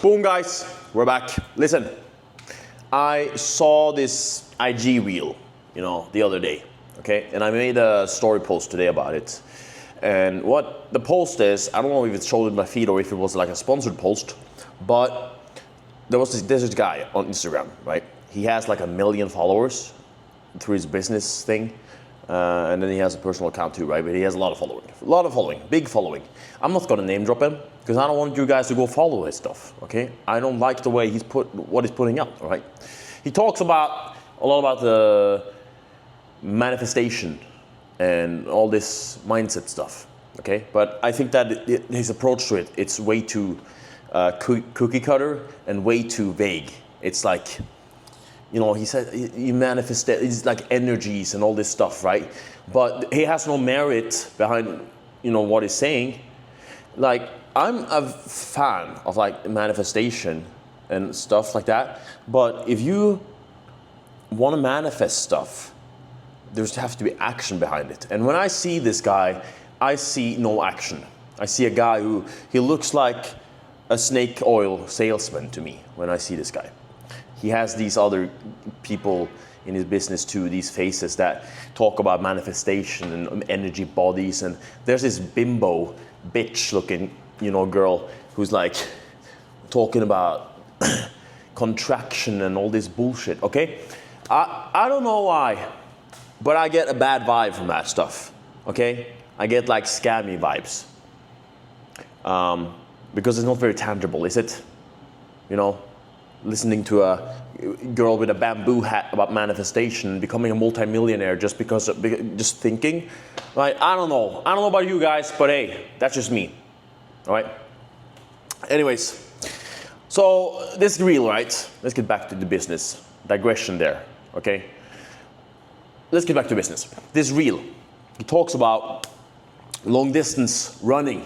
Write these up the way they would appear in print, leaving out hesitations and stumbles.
Boom, guys, we're back. Listen, I saw this IG reel, the other day, okay? And I made a story post today about it. And what the post is, I don't know if it's showed in my feed or if it was like a sponsored post, but there's this guy on Instagram, right? He has like 1 million followers through his business thing. And then he has a personal account too, right? But he has a lot of following, big following. I'm not gonna name drop him because I don't want you guys to go follow his stuff, okay? I don't like the way what he's putting out, right? He talks a lot about the manifestation and all this mindset stuff, okay? But I think that his approach to it, it's way too cookie cutter and way too vague. It's like, he said you manifest it, it's like energies and all this stuff, right? But he has no merit behind, what he's saying. Like, I'm a fan of like manifestation and stuff like that. But if you want to manifest stuff, there's have to be action behind it. And when I see this guy, I see no action. I see a guy he looks like a Snakeoil salesman to me when I see this guy. He has these other people in his business too, these faces that talk about manifestation and energy bodies. And there's this bimbo, bitch looking, girl who's like talking about contraction and all this bullshit, okay? I don't know why, but I get a bad vibe from that stuff, okay? I get like scammy vibes. Because it's not very tangible, is it? Listening to a girl with a bamboo hat about manifestation, becoming a multimillionaire just thinking, right? I don't know about you guys, but hey, that's just me, all right? Anyways, so this reel, right? Let's get back to the business. Digression there, okay? Let's get back to business. This reel, he talks about long distance running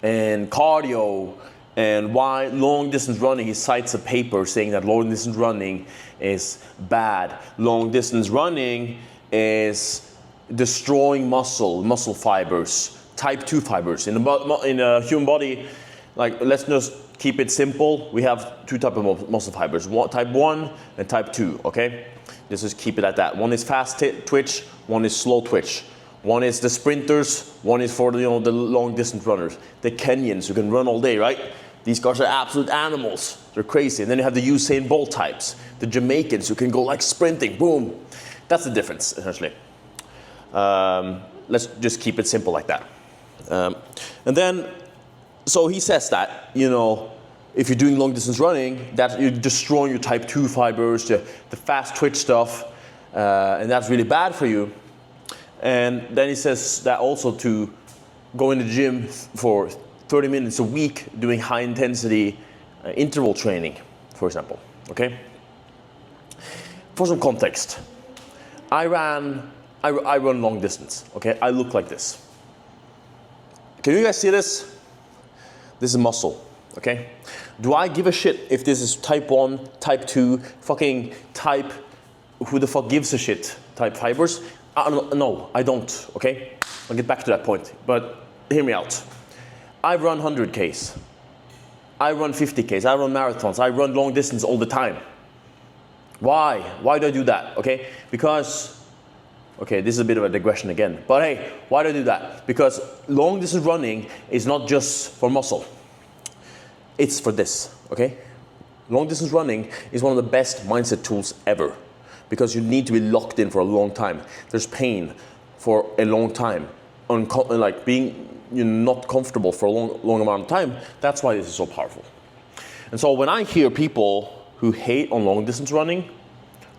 and cardio. And why long distance running, he cites a paper saying that long distance running is bad. Long distance running is destroying muscle fibers, type 2 fibers. In the human body, like, let's just keep it simple. We have 2 types of muscle fibers, type 1 and type 2, okay? Let's just keep it at that. One is fast twitch, one is slow twitch. One is the sprinters, one is for the long distance runners. The Kenyans who can run all day, right? These guys are absolute animals. They're crazy. And then you have the Usain Bolt types, the Jamaicans who can go like sprinting, boom. That's the difference, essentially. Let's just keep it simple like that. And then, so he says that, if you're doing long distance running, that you're destroying your type 2 fibers, the fast twitch stuff, and that's really bad for you. And then he says that also to go in the gym for 30 minutes a week doing high intensity interval training, for example, okay? For some context, I run long distance, okay? I look like this. Can you guys see this? This is muscle, okay? Do I give a shit if this is type 1, type 2, fucking type, who the fuck gives a shit type fibers? No, I don't, okay? I'll get back to that point, but hear me out. I run 100Ks. I run 50Ks. I run marathons. I run long distance all the time. Why? Why do I do that, okay? Because, okay, this is a bit of a digression again, but hey, why do I do that? Because long distance running is not just for muscle. It's for this, okay? Long distance running is one of the best mindset tools ever, because you need to be locked in for a long time. There's pain for a long time. Like being not comfortable for a long amount of time. That's why this is so powerful. And so when I hear people who hate on long distance running,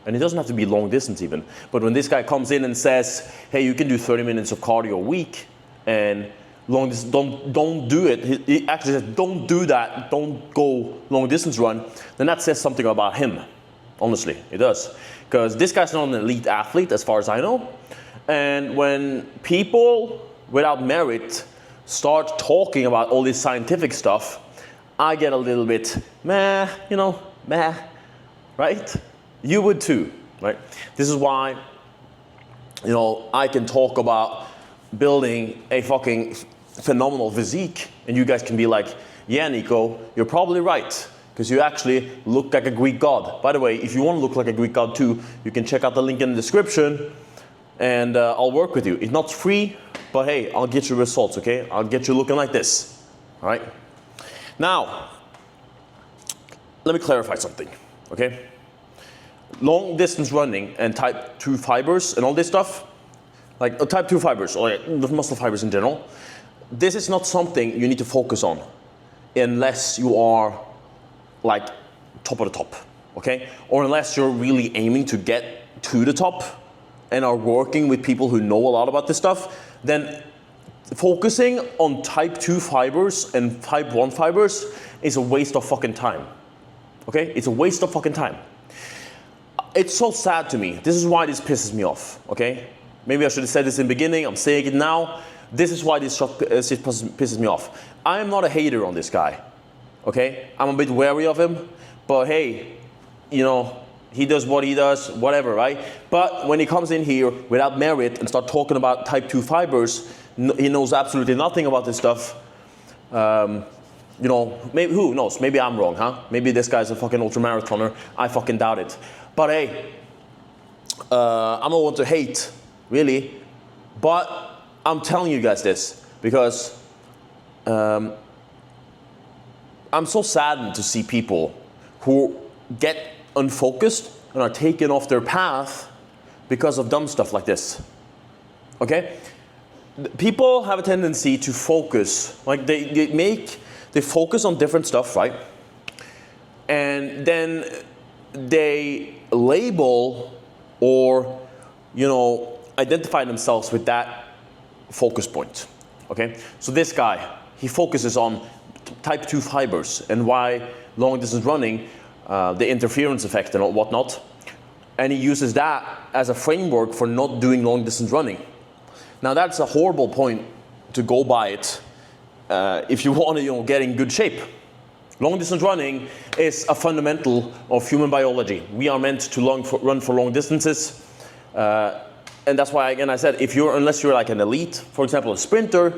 and it doesn't have to be long distance even, but when this guy comes in and says, hey, you can do 30 minutes of cardio a week, and long distance, don't do it. He actually says, don't do that, don't go long distance run, then that says something about him. Honestly, it does. Because this guy's not an elite athlete, as far as I know. And when people without merit start talking about all this scientific stuff, I get a little bit meh, right? You would too, right? This is why, I can talk about building a fucking phenomenal physique, and you guys can be like, yeah, Nico, you're probably right, because you actually look like a Greek god. By the way, if you want to look like a Greek god too, you can check out the link in the description, and I'll work with you. It's not free, but hey, I'll get you results, okay? I'll get you looking like this, all right? Now, let me clarify something, okay? Long distance running and type 2 fibers and all this stuff, like type 2 fibers, or like the muscle fibers in general, this is not something you need to focus on unless you are like top of the top, okay? Or unless you're really aiming to get to the top and are working with people who know a lot about this stuff, then focusing on type 2 fibers and type 1 fibers is a waste of fucking time, okay? It's a waste of fucking time. It's so sad to me. This is why this pisses me off, okay? Maybe I should have said this in the beginning, I'm saying it now. This is why this shit pisses me off. I am not a hater on this guy, okay? I'm a bit wary of him, but hey, you know, he does what he does, whatever, right? But when he comes in here without merit and start talking about type 2 fibers, he knows absolutely nothing about this stuff. You know, maybe, who knows? Maybe I'm wrong, huh? Maybe this guy's a fucking ultramarathoner. I fucking doubt it. But hey, I'm not one to hate, really. But I'm telling you guys this because I'm so saddened to see people who get unfocused and are taken off their path because of dumb stuff like this, okay? People have a tendency to focus, like they focus on different stuff, right? And then they label or, you know, identify themselves with that focus point, okay? So this guy, he focuses on type 2 fibers and why long distance running, the interference effect and whatnot, and he uses that as a framework for not doing long distance running. Now that's a horrible point to go by it if you want to, you know, get in good shape. Long distance running is a fundamental of human biology. We are meant to run for long distances, and that's why, again, I said, unless you're like an elite, for example, a sprinter,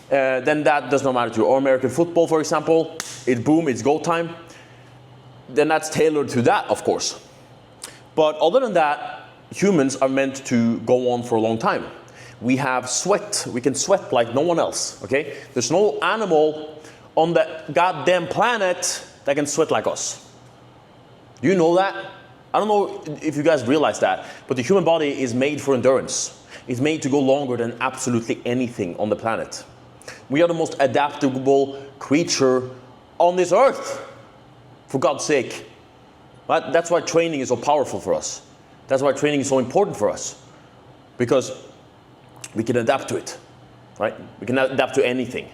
then that does not matter to you. Or American football, for example, it's go time. Then that's tailored to that, of course. But other than that, humans are meant to go on for a long time. We have sweat. We can sweat like no one else, okay? There's no animal on the goddamn planet that can sweat like us. Do you know that? I don't know if you guys realize that, but the human body is made for endurance. It's made to go longer than absolutely anything on the planet. We are the most adaptable creature on this earth, for God's sake. But that's why training is so powerful for us. That's why training is so important for us, because we can adapt to it, right? We can adapt to anything.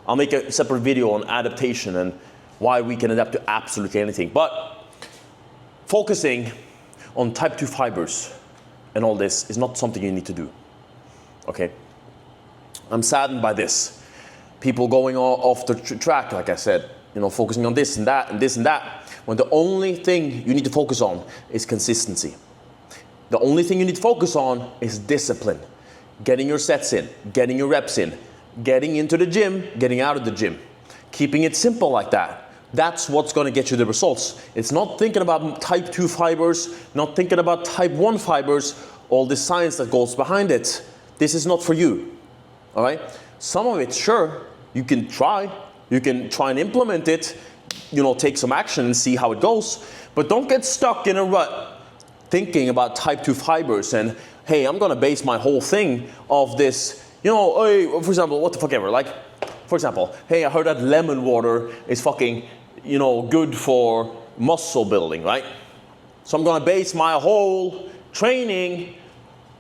I'll make a separate video on adaptation and why we can adapt to absolutely anything. But focusing on type 2 fibers and all this is not something you need to do, okay? I'm saddened by this. People going off the track, like I said, you know, focusing on this and that and this and that, when the only thing you need to focus on is consistency. The only thing you need to focus on is discipline. Getting your sets in, getting your reps in, getting into the gym, getting out of the gym. Keeping it simple like that. That's what's going to get you the results. It's not thinking about type 2 fibers, not thinking about type 1 fibers, all the science that goes behind it. This is not for you, all right? Some of it, sure, you can try. You can try and implement it, you know, take some action and see how it goes. But don't get stuck in a rut thinking about type 2 fibers and, hey, I'm going to base my whole thing off this, you know, hey, for example, what the fuck ever. Like, for example, hey, I heard that lemon water is fucking, you know, good for muscle building, right? So I'm going to base my whole training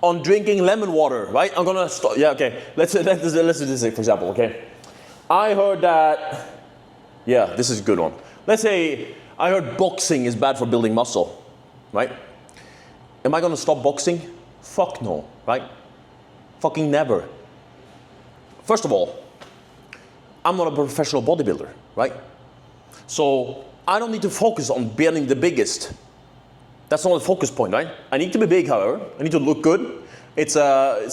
on drinking lemon water, right? I'm going to start, yeah, okay. Let's do this, for example, okay? I heard that, yeah, this is a good one. Let's say I heard boxing is bad for building muscle, right? Am I going to stop boxing? Fuck no, right? Fucking never. First of all, I'm not a professional bodybuilder, right? So I don't need to focus on being the biggest. That's not the focus point, right? I need to be big, however. I need to look good. It's a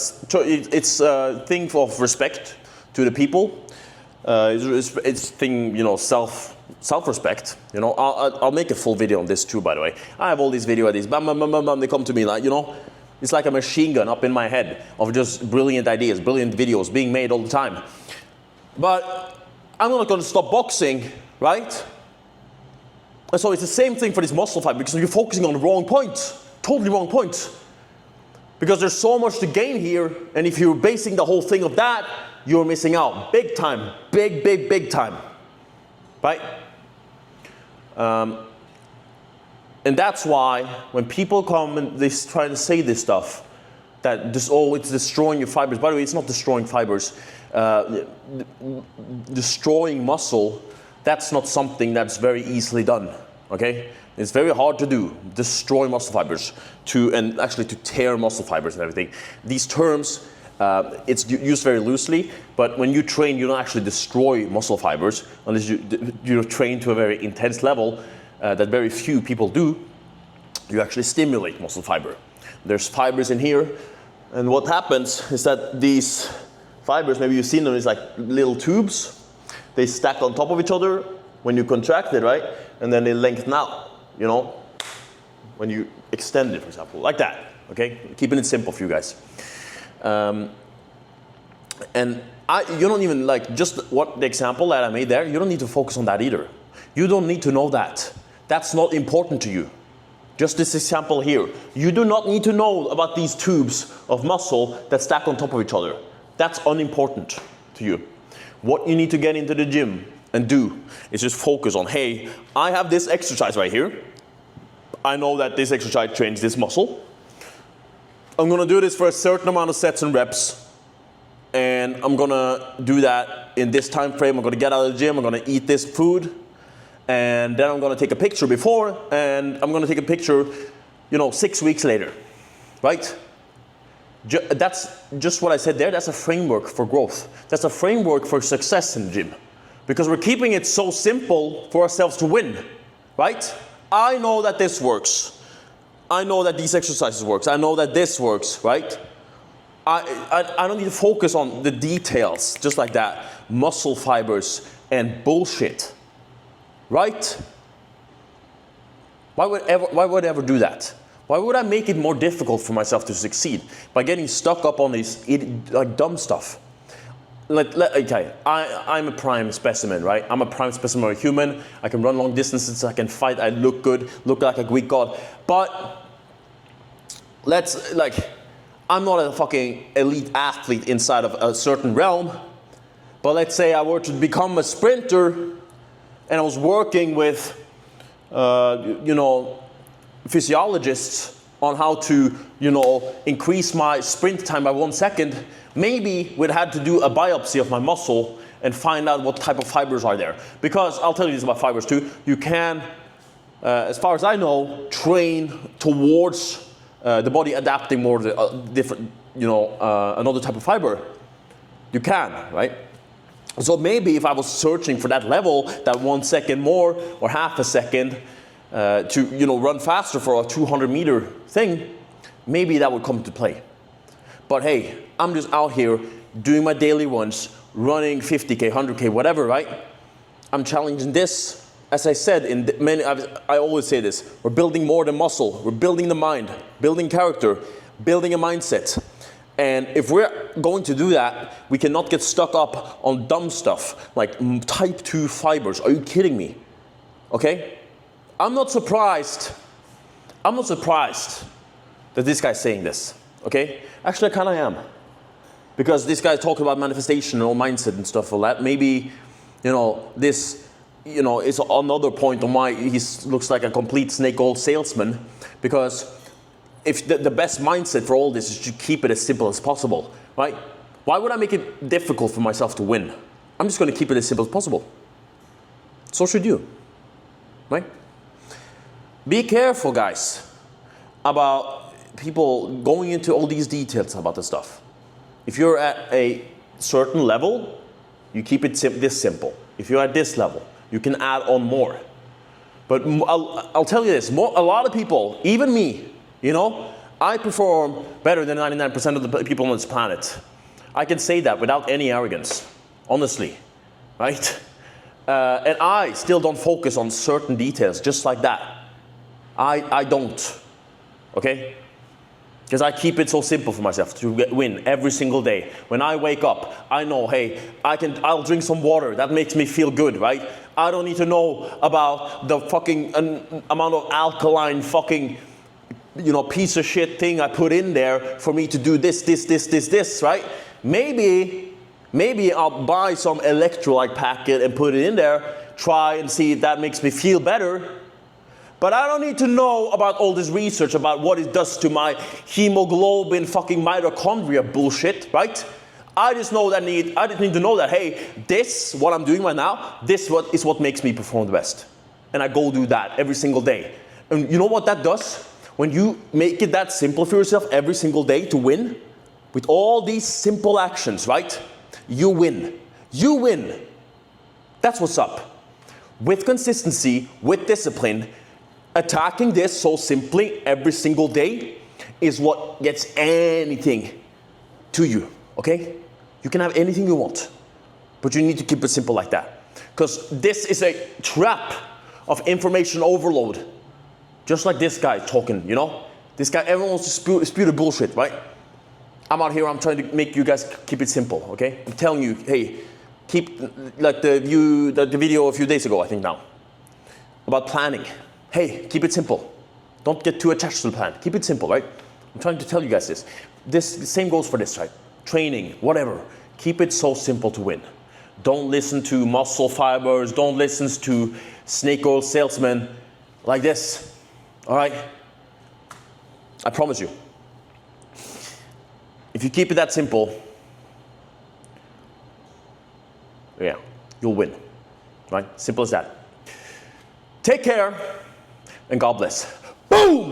thing of respect to the people. It's thing, you know, self-respect. You know, I'll make a full video on this too, by the way. I have all these video ideas, bam, bam, bam, bam, bam, they come to me like, you know, it's like a machine gun up in my head of just brilliant ideas, brilliant videos being made all the time. But I'm not going to stop boxing, right? And so it's the same thing for this muscle fiber, because you're focusing on the wrong point, totally wrong point. Because there's so much to gain here, and if you're basing the whole thing of that, you're missing out big time, big time, right? And that's why when people come and they try to say this stuff, that this, oh, it's destroying your fibers. By the way, it's not destroying fibers. Destroying muscle, that's not something that's very easily done, okay? It's very hard to do, destroy muscle fibers, and actually to tear muscle fibers and everything. These terms, it's used very loosely, but when you train, you don't actually destroy muscle fibers unless you're trained to a very intense level that very few people do. You actually stimulate muscle fiber. There's fibers in here, and what happens is that these fibers, maybe you've seen them, it's like little tubes. They stack on top of each other when you contract it, right? And then they lengthen out, you know, when you extend it, for example, like that, okay? Keeping it simple for you guys. And you don't even, like, just what the example that I made there, you don't need to focus on that either. You don't need to know that. That's not important to you. Just this example here. You do not need to know about these tubes of muscle that stack on top of each other. That's unimportant to you. What you need to get into the gym and do is just focus on, hey, I have this exercise right here. I know that this exercise trains this muscle. I'm gonna do this for a certain amount of sets and reps, and I'm gonna do that in this time frame. I'm gonna get out of the gym, I'm gonna eat this food, and then I'm gonna take a picture before, and I'm gonna take a picture, you know, 6 weeks later, right? That's just what I said there. That's a framework for growth. That's a framework for success in the gym, because we're keeping it so simple for ourselves to win, right? I know that this works. I know that these exercises works. I know that this works, right? I don't need to focus on the details, just like that. Muscle fibers and bullshit, right? Why would I ever do that? Why would I make it more difficult for myself to succeed by getting stuck up on this like dumb stuff? Okay, I'm a prime specimen, right? I'm a prime specimen of a human. I can run long distances, I can fight, I look good, look like a Greek god. But I'm not a fucking elite athlete inside of a certain realm. But let's say I were to become a sprinter and I was working with, you know, physiologists on how to, you know, increase my sprint time by 1 second. Maybe we'd had to do a biopsy of my muscle and find out what type of fibers are there. Because I'll tell you this about fibers too. You can, as far as I know, train towards the body adapting more to different, you know, another type of fiber. You can, right? So maybe if I was searching for that level, that 1 second more or half a second to, you know, run faster for a 200-meter thing, maybe that would come into play. But hey, I'm just out here doing my daily runs, running 50K, 100K, whatever, right? I'm challenging this. As I said, I always say this, we're building more than muscle. We're building the mind, building character, building a mindset. And if we're going to do that, we cannot get stuck up on dumb stuff like type 2 fibers. Are you kidding me? Okay? I'm not surprised that this guy's saying this, okay? Actually, I kind of am. Because this guy's talking about manifestation and all mindset and stuff like that. Maybe, you know, this, you know, is another point on why he looks like a complete Snakeoil salesman. Because if the best mindset for all this is to keep it as simple as possible, right? Why would I make it difficult for myself to win? I'm just going to keep it as simple as possible. So should you, right? Be careful, guys, about people going into all these details about the stuff. If you're at a certain level, you keep it this simple. If you're at this level, you can add on more. But I'll tell you this, a lot of people, even me, you know, I perform better than 99% of the people on this planet. I can say that without any arrogance, honestly. right? And I still don't focus on certain details just like that. I don't, okay? Because I keep it so simple for myself to win every single day. When I wake up, I know, hey, I'll drink some water. That makes me feel good, right? I don't need to know about the fucking amount of alkaline fucking, piece of shit thing I put in there for me to do this, right? Maybe I'll buy some electrolyte packet and put it in there, try and see if that makes me feel better. But I don't need to know about all this research about what it does to my hemoglobin fucking mitochondria bullshit, right? I just need to know that, hey, this, what I'm doing right now, is what makes me perform the best. And I go do that every single day. And you know what that does? When you make it that simple for yourself every single day to win, with all these simple actions, right? You win. You win. That's what's up. With consistency, with discipline, attacking this so simply every single day is what gets anything to you, okay? You can have anything you want, but you need to keep it simple like that. Because this is a trap of information overload. Just like this guy talking, This guy, everyone wants to spew the bullshit, right? I'm out here, I'm trying to make you guys keep it simple, okay? I'm telling you, hey, keep, like the video a few days ago, I think now, about planning. Hey, keep it simple. Don't get too attached to the plan. Keep it simple, right? I'm trying to tell you guys this. The same goes for this, right? Training, whatever. Keep it so simple to win. Don't listen to muscle fibers. Don't listen to Snakeoil salesmen like this. All right? I promise you. If you keep it that simple, yeah, you'll win. Right? Simple as that. Take care. And God bless. Boom!